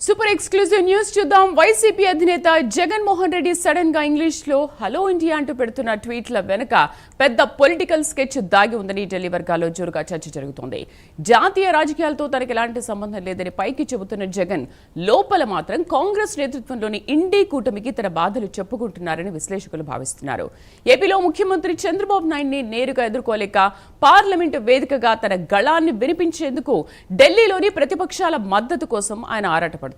Super exclusive news చూద్దాం. YCP అధినేత Jagan Mohan Reddy sudden గా ఇంగ్లీష్ లో హలో ఇండియా అంటూ పెడుతున్న ట్వీట్ల వెనుక పెద్ద పొలిటికల్ స్కెచ్ దాగి ఉందని ఢిల్లీ వర్గాల్లో జోరుగా చర్చ జరుగుతోంది. జాతీయ రాజకీయాలతో తనకు ఎలాంటి సంబంధం లేదని పైకి చెబుతున్న జగన్ లోపల మాత్రం కాంగ్రెస్ నేతృత్వంలోని ఇండీ కూటమికి తన బాధలు చెప్పుకుంటున్నారని విశ్లేషకులు భావిస్తున్నారు. ఏపీలో ముఖ్యమంత్రి చంద్రబాబు నాయుడిని నేరుగా ఎదుర్కోలేక పార్లమెంటు వేదికగా తన గళాన్ని వినిపించేందుకు ఢిల్లీలోని ప్రతిపక్షాల మద్దతు కోసం ఆయన ఆరాటపడుతున్నారు.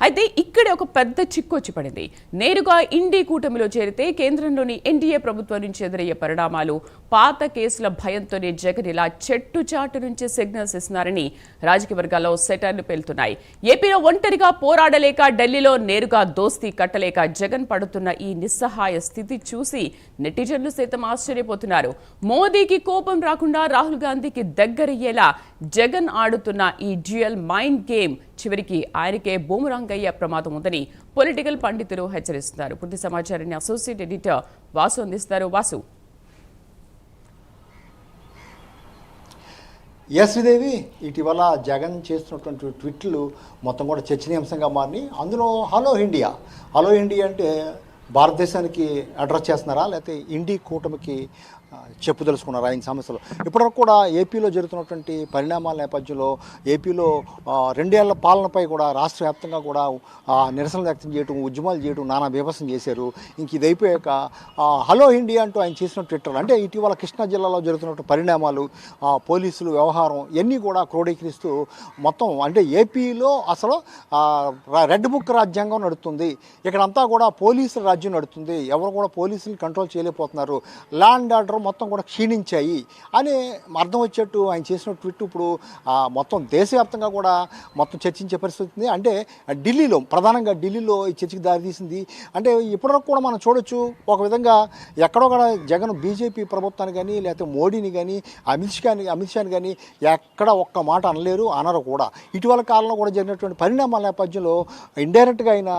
అయితే ఇక్కడే ఒక పెద్ద చిక్కు వచ్చి పడింది. నేరుగా ఇండీ కూటమిలో చేరితే కేంద్రంలోని ఎన్డీఏ ప్రభుత్వం నుంచి ఎదురయ్యే పరిణామాలు, పాత కేసుల భయంతోనే జగన్ ఇలా చెట్టుచాటు నుంచి సిగ్నల్స్ ఇస్తున్నారని రాజకీయ వర్గాల్లో సెటర్లు పేలుతున్నాయి. ఏపీలో ఒంటరిగా పోరాడలేక ఢిల్లీలో నేరుగా దోస్తీ కట్టలేక జగన్ పడుతున్న ఈ నిస్సహాయ స్థితి చూసి నెటిజన్లు సైతం ఆశ్చర్యపోతున్నారు. మోదీకి కోపం రాకుండా రాహుల్ గాంధీకి దగ్గరయ్యేలా జగన్ ఆడుతున్న ఈ డ్యూయల్ మైండ్ గేమ్ చివరికి ఆయనకే బూమరాంగ్ అయ్యే ప్రమాదం ఉందని పొలిటికల్ పండితులు హెచ్చరిస్తున్నారు. పూర్తి సమాచారాన్ని అసోసియేట్ ఎడిటర్ వాసు అందిస్తారు. వాసు. శ్రీదేవి, ఇటీవల జగన్ చేస్తున్నటువంటి ట్వీట్లు మొత్తం కూడా చర్చనీయాంశంగా మారినాయి. అందులో హలో ఇండియా అంటే భారతదేశానికి అడ్రస్ చేస్తున్నారా, లేకపోతే ఇండీ కూటమికి తెలుసుకున్నారా ఆయన సమస్యలు? ఇప్పటివరకు కూడా ఏపీలో జరుగుతున్నటువంటి పరిణామాల నేపథ్యంలో ఏపీలో 2 ఏళ్ల పాలనపై కూడా రాష్ట్ర వ్యాప్తంగా కూడా నిరసనలు వ్యక్తం చేయడం, ఉద్యమాలు చేయడం, నానా బీభత్సం చేశారు. ఇంక ఇది అయిపోయాక హలో ఇండియా అంటూ ఆయన చేసిన ట్విట్టర్ అంటే ఇటీవల కృష్ణా జిల్లాలో జరుగుతున్న పరిణామాలు, పోలీసులు వ్యవహారం ఇవన్నీ కూడా క్రోడీకరిస్తూ మొత్తం అంటే ఏపీలో అసలు రెడ్ బుక్ రాజ్యాంగం నడుస్తుంది, ఇక్కడంతా కూడా పోలీసుల రాజ్యం నడుస్తుంది, ఎవరు కూడా పోలీసులు కంట్రోల్ చేయలేకపోతున్నారు, ల్యాండ్ ఆర్డర్ మొత్తం కూడా క్షీణించాయి అని అర్థం వచ్చేట్టు ఆయన చేసిన ట్వీట్ ఇప్పుడు మొత్తం దేశవ్యాప్తంగా కూడా మొత్తం చర్చించే పరిస్థితి ఉంది. అంటే ప్రధానంగా ఢిల్లీలో ఈ చర్చకి దారితీసింది. అంటే ఇప్పటివరకు కూడా మనం చూడొచ్చు, ఒక విధంగా ఎక్కడో కూడా జగన్ బీజేపీ ప్రభుత్వాన్ని కానీ లేకపోతే మోడీని కానీ అమిత్ షాని కానీ ఎక్కడ ఒక్క మాట అనరు కూడా. ఇటీవల కాలంలో కూడా జరిగినటువంటి పరిణామాల నేపథ్యంలో ఇండైరెక్ట్గా అయిన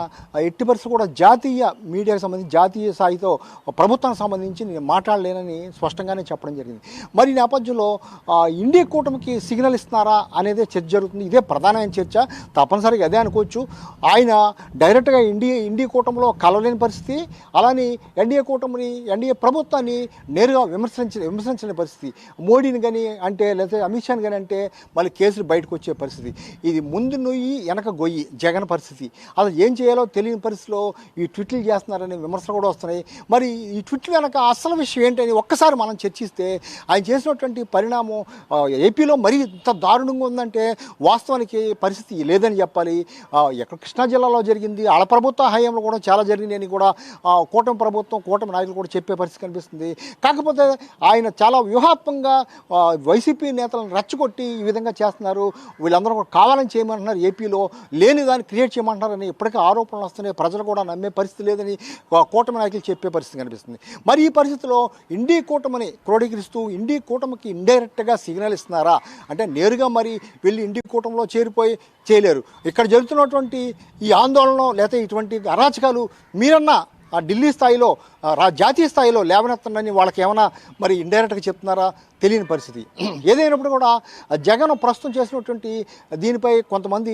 ఎట్టి పరిస్థితులు కూడా జాతీయ మీడియాకు సంబంధించి జాతీయ స్థాయితో ప్రభుత్వానికి సంబంధించి నేను మాట్లాడలేనని స్పష్టంగానే చెప్పడం జరిగింది. మరి ఈ నేపథ్యంలో ఇండీ కూటమికి సిగ్నల్ ఇస్తున్నారా అనేదే చర్చ జరుగుతుంది. ఇదే ప్రధానమైన చర్చ, తప్పనిసరిగా అదే అనుకోవచ్చు. ఆయన డైరెక్ట్గా ఇండీ కూటమిలో కలవలేని పరిస్థితి, అలానే ఎన్డీఏ ప్రభుత్వాన్ని నేరుగా విమర్శించిన పరిస్థితి, మోడీని కానీ అంటే లేకపోతే అమిత్ షాని కానీ అంటే మళ్ళీ కేసులు బయటకు వచ్చే పరిస్థితి. ఇది ముందు నొయ్యి వెనక గొయ్యి జగన్ పరిస్థితి. అసలు ఏం చేయాలో తెలియని పరిస్థితిలో ఈ ట్వీట్లు చేస్తున్నారనే విమర్శలు కూడా వస్తున్నాయి. మరి ఈ ట్వీట్లు వెనక అసలు విషయం ఏంటని ఒక్కసారి మనం చర్చిస్తే ఆయన చేసినటువంటి పరిణామం ఏపీలో మరీ ఇంత దారుణంగా ఉందంటే వాస్తవానికి పరిస్థితి లేదని చెప్పాలి. ఎక్కడ కృష్ణా జిల్లాలో జరిగింది, ఆడ ప్రభుత్వ హయాంలో కూడా చాలా జరిగింది అని కూడా కూటమి నాయకులు కూడా చెప్పే పరిస్థితి కనిపిస్తుంది. కాకపోతే ఆయన చాలా వ్యూహాత్మకంగా వైసీపీ నేతలను రెచ్చగొట్టి ఈ విధంగా చేస్తున్నారు, వీళ్ళందరూ కూడా కావాలని చేయమంటున్నారు, ఏపీలో లేని దాన్ని క్రియేట్ చేయమంటున్నారని ఇప్పటికే ఆరోపణలు వస్తున్నాయి. ప్రజలు కూడా నమ్మే పరిస్థితి లేదని కూటమి నాయకులు చెప్పే పరిస్థితి కనిపిస్తుంది. మరి ఈ పరిస్థితిలో ఇండీ కూటమిని క్రోడీకరిస్తూ ఇండీ కూటమికి ఇండైరెక్ట్గా సిగ్నల్ ఇస్తున్నారా అంటే నేరుగా మరి వెళ్ళి ఇండీ కూటమిలో చేరిపోయి చేయలేరు. ఇక్కడ జరుగుతున్నటువంటి ఈ ఆందోళన లేకపోతే ఇటువంటి అరాచకాలు మీరన్నా ఢిల్లీ స్థాయిలో జాతీయ స్థాయిలో లేవనెత్తనని వాళ్ళకి ఏమైనా మరి ఇండైరెక్ట్గా చెప్తున్నారా తెలియని పరిస్థితి. ఏదైనప్పుడు కూడా జగన్ ప్రస్తుతం చేసినటువంటి దీనిపై కొంతమంది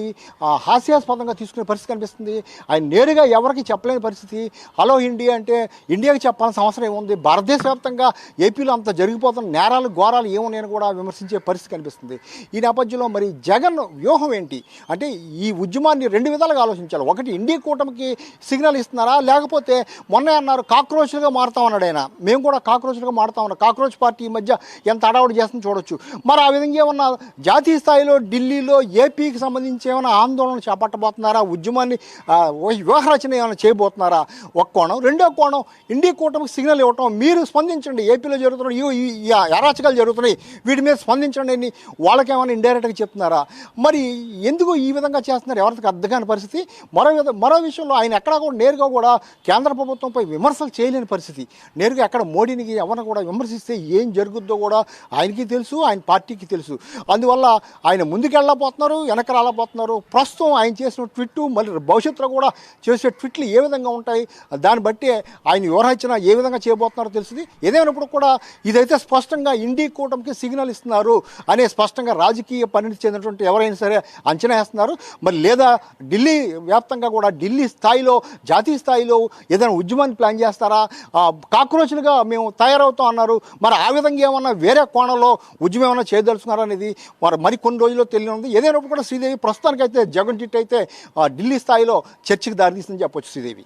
హాస్యాస్పదంగా తీసుకునే పరిస్థితి కనిపిస్తుంది. ఆయన నేరుగా ఎవరికి చెప్పలేని పరిస్థితి. హలో ఇండియా అంటే ఇండియాకి చెప్పాల్సిన అవసరం ఏముంది, భారతదేశ వ్యాప్తంగా ఏపీలో అంత జరిగిపోతున్న నేరాలు ఘోరాలు ఏమున్నాయని కూడా విమర్శించే పరిస్థితి కనిపిస్తుంది. ఈ నేపథ్యంలో మరి జగన్ వ్యూహం ఏంటి అంటే ఈ ఉద్యమాన్ని 2 విధాలుగా ఆలోచించాలి. ఒకటి, ఇండీ కూటమికి సిగ్నల్ ఇస్తున్నారా, లేకపోతే మొన్న అన్నారు కాక్రోచ్లుగా మారుతామన్నాడు ఆయన, మేము కూడా కాక్రోచ్లుగా మారుతామన్నా, కాక్రోచ్ పార్టీ ఈ మధ్య ఎంత అడవుడు చేస్తుందో చూడొచ్చు. మరి ఆ విధంగా ఏమన్నా జాతీయ స్థాయిలో ఢిల్లీలో ఏపీకి సంబంధించి ఏమైనా ఆందోళన చేపట్టబోతున్నారా, ఉద్యమాన్ని వ్యూహరచన ఏమైనా చేయబోతున్నారా? ఒక కోణం. రెండో కోణం, ఇండీ కూటమికి సిగ్నల్ ఇవ్వటం, మీరు స్పందించండి, ఏపీలో జరుగుతున్న ఈ అరాచకాలు జరుగుతున్నాయి, వీటి మీద స్పందించండి అని వాళ్ళకేమైనా ఇండైరెక్ట్గా చెప్తున్నారా? మరి ఎందుకు ఈ విధంగా చేస్తున్నారు, ఎవరికి అర్థం కాని పరిస్థితి. మరో విషయంలో ఆయన ఎక్కడా కూడా నేరుగా కూడా కేంద్ర ప్రభుత్వంపై విమర్శలు చేయలేని పరిస్థితి. నేరుగా అక్కడ మోడీని ఎవరిని కూడా విమర్శిస్తే ఏం జరుగుద్దో కూడా ఆయనకి తెలుసు, ఆయన పార్టీకి తెలుసు. అందువల్ల ఆయన ముందుకెళ్ళబోతున్నారు, వెనక రాలబోతున్నారు. ప్రస్తుతం ఆయన చేసిన ట్విట్టు మళ్ళీ భవిష్యత్తులో కూడా చేసే ట్విట్లు ఏ విధంగా ఉంటాయి, దాన్ని బట్టి ఆయన వివరించిన ఏ విధంగా చేయబోతున్నారో తెలిసింది. ఏదేమైనప్పుడు కూడా ఇదైతే స్పష్టంగా ఇండి కూటమికి సిగ్నల్ ఇస్తున్నారు అనే స్పష్టంగా రాజకీయ పరిణితి చెందినటువంటి ఎవరైనా సరే అంచనా వేస్తున్నారు. మరి లేదా ఢిల్లీ వ్యాప్తంగా కూడా ఢిల్లీ స్థాయిలో, జాతీయ స్థాయిలో ఏదైనా ఉద్యమాన్ని ప్లాన్ చేస్తారా? కాక్రోచ్లుగా మేము తయారవుతాం అన్నారు. మరి ఆ విధంగా ఏమన్నా వేరే కోణంలో ఉద్యమం ఏమైనా చేయదలుచుకున్నారా అనేది మరి కొన్ని రోజుల్లో తెలియనుంది. ఏదైనప్పుడు కూడా శ్రీదేవి ప్రస్తుతానికైతే జగన్ ట్వీట్ అయితే ఢిల్లీ స్థాయిలో చర్చకు దారితీస్తుందని చెప్పొచ్చు శ్రీదేవి.